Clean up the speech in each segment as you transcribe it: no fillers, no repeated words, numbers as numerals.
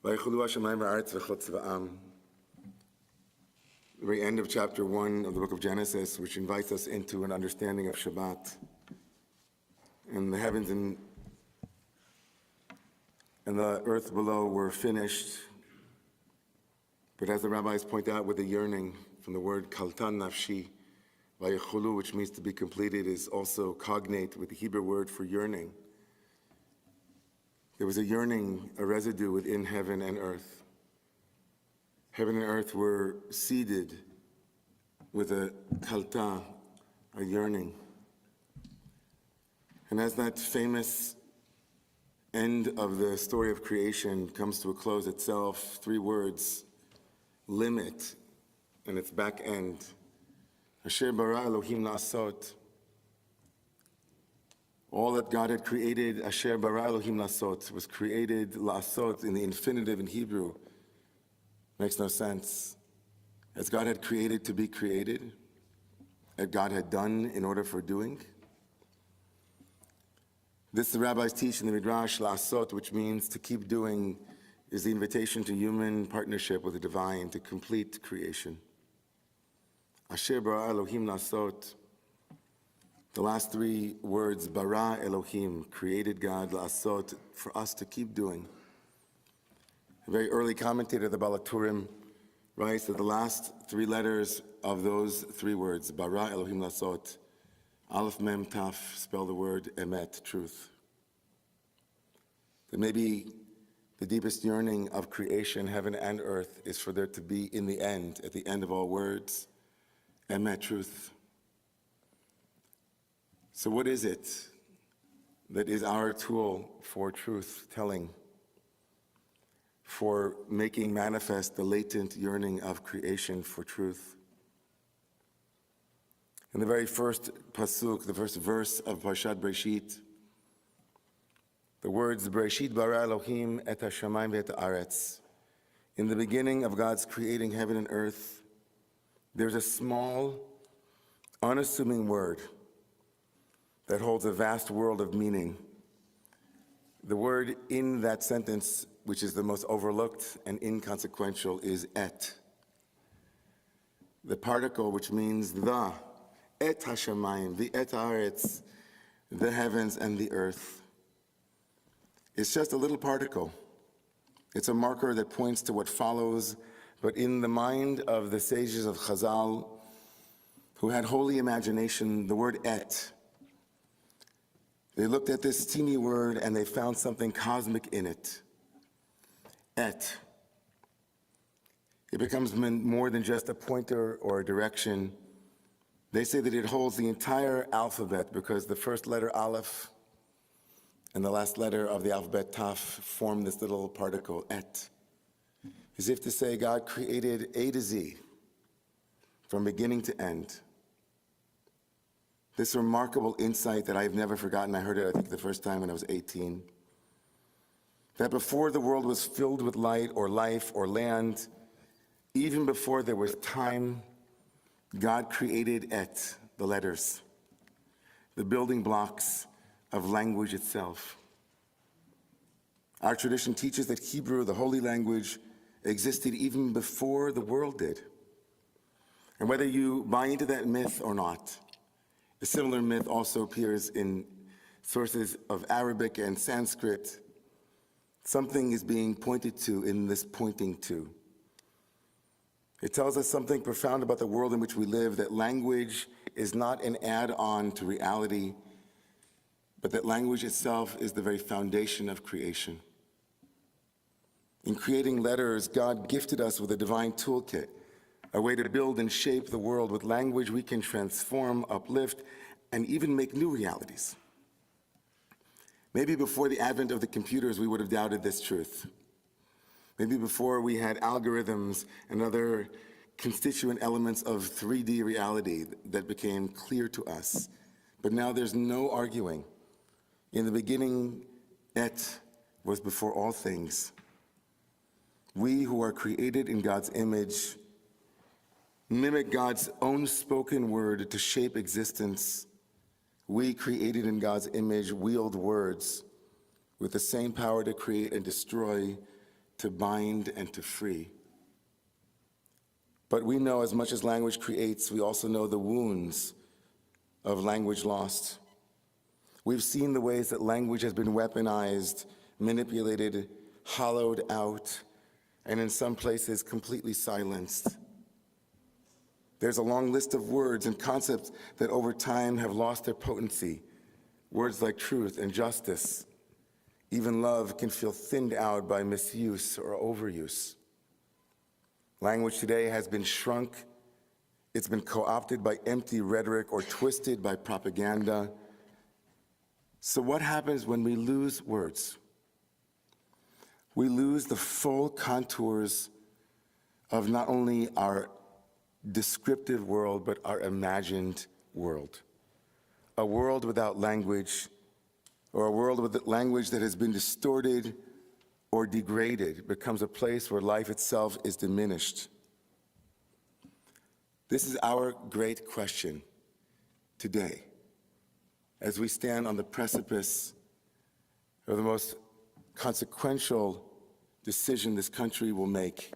Vaychulu Hashemayim v'aretz v'chutz v'am. The very end of chapter 1 of the book of Genesis, which invites us into an understanding of Shabbat. And the heavens and the earth below were finished. But as the rabbis point out, with a yearning, from the word kaltan nafshi, vaychulu, which means to be completed, is also cognate with the Hebrew word for yearning. There was a yearning, a residue within heaven and earth. Heaven and earth were seeded with a kalta, a yearning. And as that famous end of the story of creation comes to a close itself, 3 words, limit, and its back end. Asher bara Elohim la'asot. All that God had created, Asher bara Elohim la'asot, was created la'asot in the infinitive in Hebrew. Makes no sense. As God had created to be created, as God had done in order for doing. This the rabbis teach in the Midrash, la'asot, which means to keep doing, is the invitation to human partnership with the divine, to complete creation. Asher bara Elohim la'asot. The last 3 words, bara Elohim, created God, la'asot, for us to keep doing. A very early commentator, the Baal HaTurim, writes that the last 3 letters of those 3 words, bara Elohim la'asot, Aleph Mem Taf, spell the word emet, truth. That maybe the deepest yearning of creation, heaven and earth, is for there to be in the end, at the end of all words, emet, truth. So what is it that is our tool for truth telling, for making manifest the latent yearning of creation for truth? In the very first pasuk, the first verse of Parshat Breshit, the words Breshit bara Elohim et hashamayim ve'et haaretz. In the beginning of God's creating heaven and earth, there's a small, unassuming word that holds a vast world of meaning. The word in that sentence, which is the most overlooked and inconsequential, is et. The particle which means the, et hashamayim, the et haaretz, the heavens and the earth. It's just a little particle. It's a marker that points to what follows, but in the mind of the sages of Chazal, who had holy imagination, the word et, they looked at this teeny word and they found something cosmic in it. Et. It becomes more than just a pointer or a direction. They say that it holds the entire alphabet because the first letter Aleph and the last letter of the alphabet Taf form this little particle, et. As if to say God created A to Z from beginning to end. This remarkable insight that I've never forgotten, I heard it, I think, the first time when I was 18, that before the world was filled with light or life or land, even before there was time, God created et, the letters, the building blocks of language itself. Our tradition teaches that Hebrew, the holy language, existed even before the world did. And whether you buy into that myth or not, a similar myth also appears in sources of Arabic and Sanskrit. Something is being pointed to in this pointing to. It tells us something profound about the world in which we live, that language is not an add-on to reality, but that language itself is the very foundation of creation. In creating letters, God gifted us with a divine toolkit, a way to build and shape the world. With language, we can transform, uplift, and even make new realities. Maybe before the advent of the computers, we would have doubted this truth. Maybe before we had algorithms and other constituent elements of 3D reality that became clear to us. But now there's no arguing. In the beginning, et was before all things. We who are created in God's image mimic God's own spoken word to shape existence. We, created in God's image, wield words with the same power to create and destroy, to bind, and to free. But we know as much as language creates, we also know the wounds of language lost. We've seen the ways that language has been weaponized, manipulated, hollowed out, and in some places completely silenced. There's a long list of words and concepts that over time have lost their potency. Words like truth and justice. Even love can feel thinned out by misuse or overuse. Language today has been shrunk. It's been co-opted by empty rhetoric or twisted by propaganda. So what happens when we lose words? We lose the full contours of not only our descriptive world, but our imagined world. A world without language, or a world with language that has been distorted or degraded, becomes a place where life itself is diminished. This is our great question today, as we stand on the precipice of the most consequential decision this country will make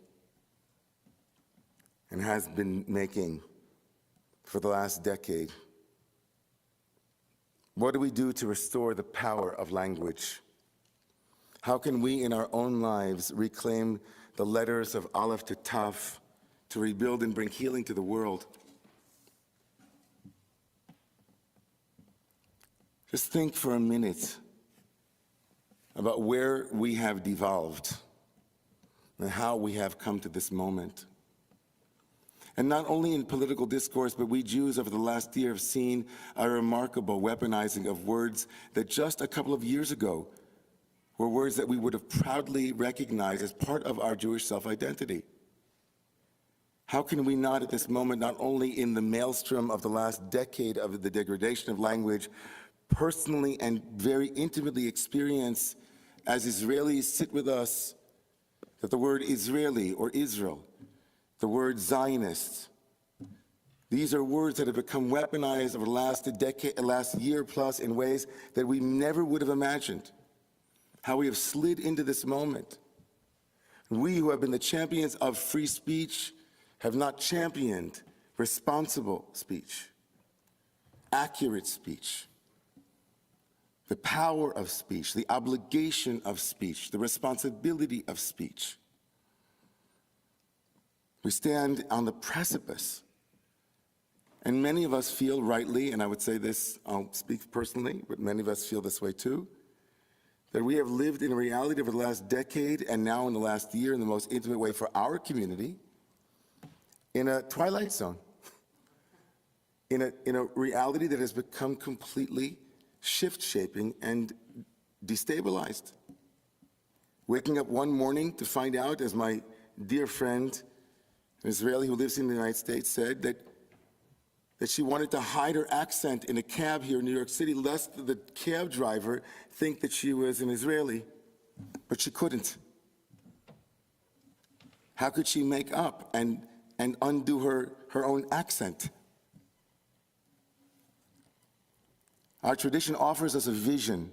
and has been making for the last decade. What do we do to restore the power of language? How can we in our own lives reclaim the letters of Aleph to Taf to rebuild and bring healing to the world? Just think for a minute about where we have devolved and how we have come to this moment. And not only in political discourse, but we Jews over the last year have seen a remarkable weaponizing of words that just a couple of years ago were words that we would have proudly recognized as part of our Jewish self-identity. How can we not at this moment, not only in the maelstrom of the last decade of the degradation of language, personally and very intimately experience as Israelis sit with us that the word Israeli or Israel, the word Zionist, these are words that have become weaponized over the last year plus in ways that we never would have imagined. How we have slid into this moment. We who have been the champions of free speech have not championed responsible speech, accurate speech, the power of speech, the obligation of speech, the responsibility of speech. We stand on the precipice, and many of us feel rightly, and I would say this, I'll speak personally, but many of us feel this way too, that we have lived in a reality over the last decade and now in the last year in the most intimate way for our community in a twilight zone, in a reality that has become completely shift-shaping and destabilized. Waking up one morning to find out, as my dear friend, an Israeli who lives in the United States, said that she wanted to hide her accent in a cab here in New York City, lest the cab driver think that she was an Israeli, but she couldn't. How could she make up and undo her own accent? Our tradition offers us a vision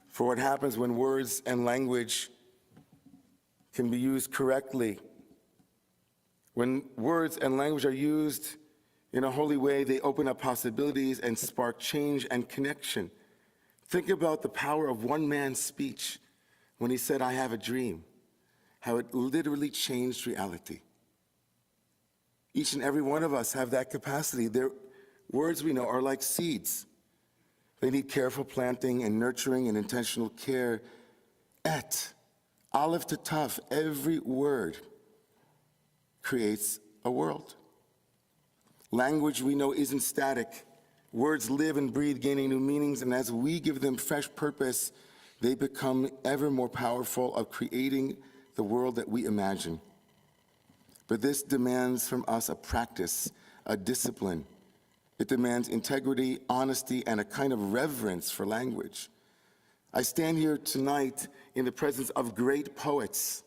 for what happens when words and language can be used correctly. When words and language are used in a holy way, they open up possibilities and spark change and connection. Think about the power of one man's speech when he said, "I have a dream," how it literally changed reality. Each and every one of us have that capacity. Their words, we know, are like seeds. They need careful planting and nurturing and intentional care. Aleph to Taf, every word creates a world. Language, we know, isn't static. Words live and breathe, gaining new meanings, and as we give them fresh purpose, they become ever more powerful of creating the world that we imagine. But this demands from us a practice, a discipline. It demands integrity, honesty, and a kind of reverence for language. I stand here tonight in the presence of great poets,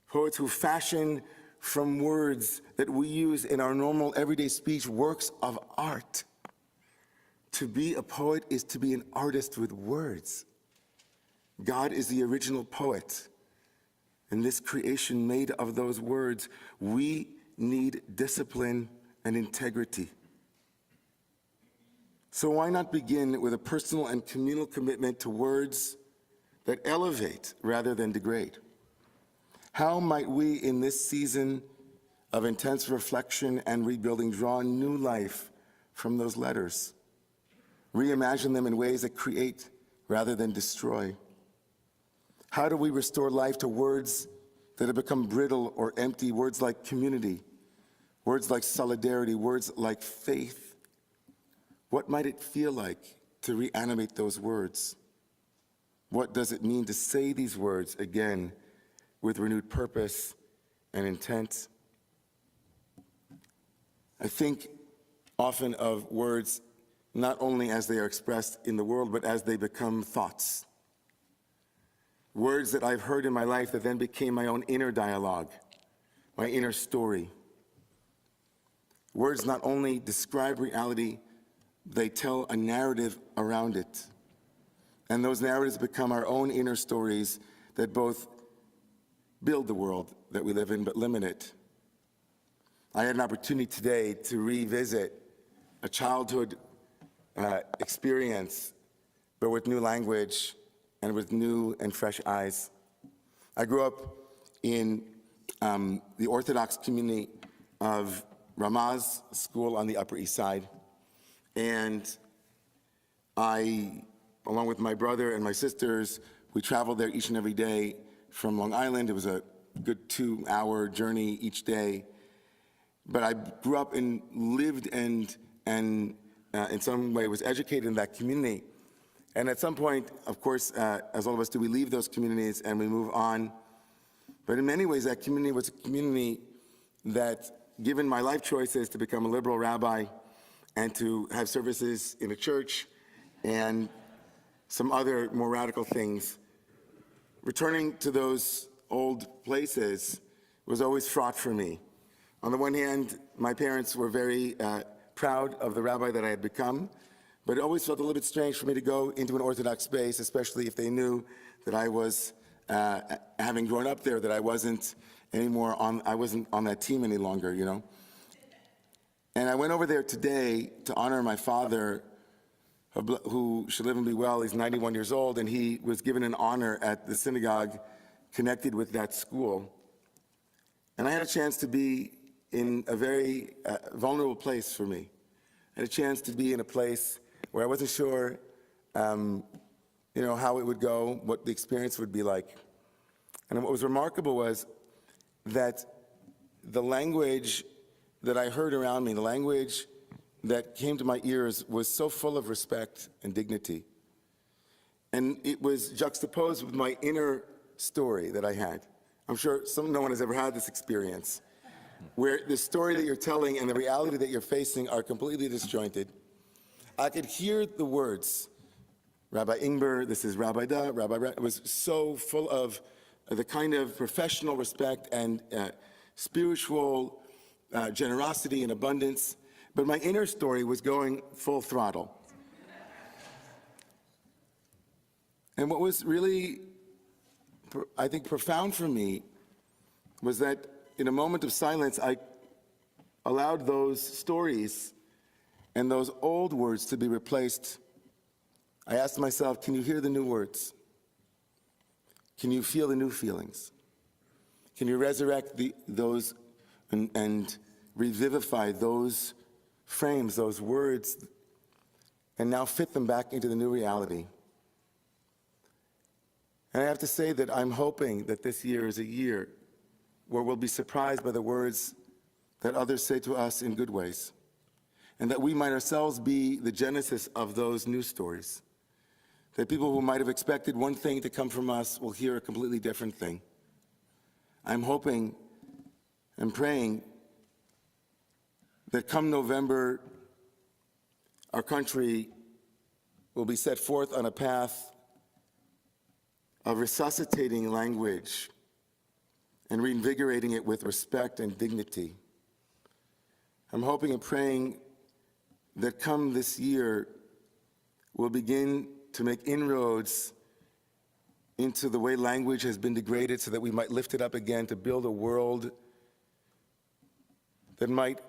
poets who fashion from words that we use in our normal everyday speech works of art. To be a poet is to be an artist with words. God is the original poet. In this creation made of those words, we need discipline and integrity. So why not begin with a personal and communal commitment to words that elevate rather than degrade? How might we, in this season of intense reflection and rebuilding, draw new life from those letters? Reimagine them in ways that create rather than destroy? How do we restore life to words that have become brittle or empty? Words like community, words like solidarity, words like faith. What might it feel like to reanimate those words? What does it mean to say these words again with renewed purpose and intent? I think often of words not only as they are expressed in the world, but as they become thoughts. Words that I've heard in my life that then became my own inner dialogue, my inner story. Words not only describe reality, they tell a narrative around it. And those narratives become our own inner stories that both build the world that we live in, but limit it. I had an opportunity today to revisit a childhood experience, but with new language and with new and fresh eyes. I grew up in the Orthodox community of Ramaz School on the Upper East Side. And I, along with my brother and my sisters, we traveled there each and every day from Long Island. It was a good 2-hour journey each day. But I grew up and lived and in some way was educated in that community. And at some point, of course, as all of us do, we leave those communities and we move on. But in many ways, that community was a community that, given my life choices to become a liberal rabbi and to have services in a church and some other more radical things, returning to those old places was always fraught for me. On the one hand, my parents were very proud of the rabbi that I had become, but it always felt a little bit strange for me to go into an Orthodox space, especially if they knew that I was, having grown up there, that I wasn't on that team any longer, you know? And I went over there today to honor my father, who should live and be well. He's 91 years old, and he was given an honor at the synagogue connected with that school. And I had a chance to be in a very vulnerable place for me. I had a chance to be in a place where I wasn't sure, how it would go, what the experience would be like. And what was remarkable was that the language that I heard around me, the language that came to my ears, was so full of respect and dignity. And it was juxtaposed with my inner story that I had. I'm sure no one has ever had this experience, where the story that you're telling and the reality that you're facing are completely disjointed. I could hear the words, Rabbi Ingber, this is Rabbi Da, Rabbi Ra. It was so full of the kind of professional respect and spiritual generosity and abundance, but my inner story was going full throttle. And what was really, I think, profound for me was that in a moment of silence, I allowed those stories and those old words to be replaced. I asked myself, can you hear the new words? Can you feel the new feelings? Can you resurrect those and revivify those frames, those words, and now fit them back into the new reality? And I have to say that I'm hoping that this year is a year where we'll be surprised by the words that others say to us in good ways, and that we might ourselves be the genesis of those new stories, that people who might have expected one thing to come from us will hear a completely different thing. I'm hoping and praying that come November, our country will be set forth on a path of resuscitating language and reinvigorating it with respect and dignity. I'm hoping and praying that come this year, we'll begin to make inroads into the way language has been degraded so that we might lift it up again to build a world that might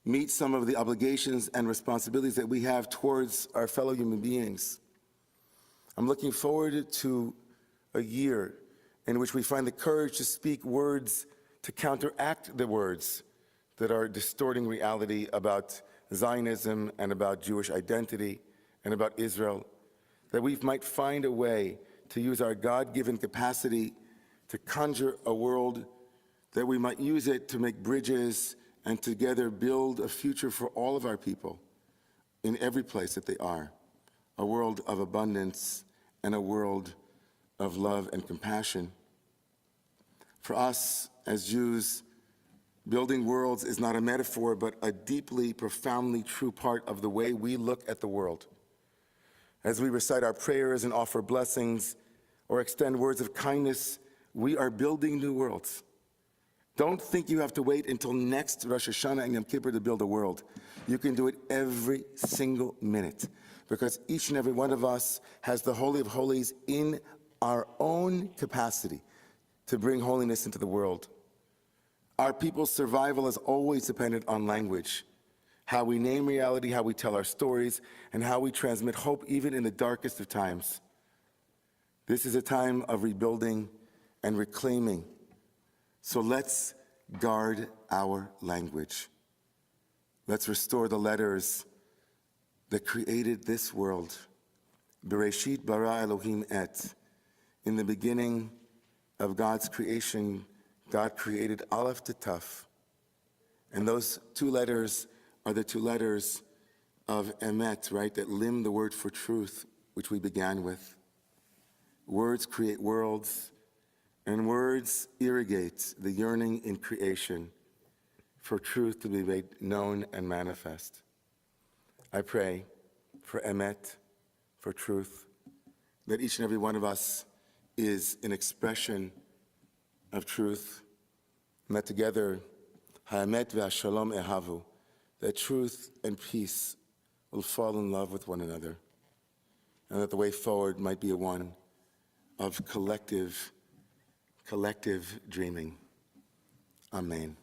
meet some of the obligations and responsibilities that we have towards our fellow human beings. I'm looking forward to a year in which we find the courage to speak words to counteract the words that are distorting reality about Zionism and about Jewish identity and about Israel, that we might find a way to use our God-given capacity to conjure a world, that we might use it to make bridges and together build a future for all of our people in every place that they are, a world of abundance and a world of love and compassion. For us as Jews, building worlds is not a metaphor, but a deeply, profoundly true part of the way we look at the world. As we recite our prayers and offer blessings or extend words of kindness, we are building new worlds. Don't think you have to wait until next Rosh Hashanah and Yom Kippur to build a world. You can do it every single minute, because each and every one of us has the Holy of Holies in our own capacity to bring holiness into the world. Our people's survival is always dependent on language, how we name reality, how we tell our stories, and how we transmit hope even in the darkest of times. This is a time of rebuilding and reclaiming. So let's guard our language. Let's restore the letters that created this world. Bereshit bara Elohim et. In the beginning of God's creation, God created Aleph to Taf. And those two letters are the two letters of Emet, right? That limn the word for truth, which we began with. Words create worlds. And words irrigate the yearning in creation for truth to be made known and manifest. I pray for Emet, for truth, that each and every one of us is an expression of truth, and that together, Ha'emet ve'ashalom ehavu, that truth and peace will fall in love with one another, and that the way forward might be one of collective dreaming. Amen.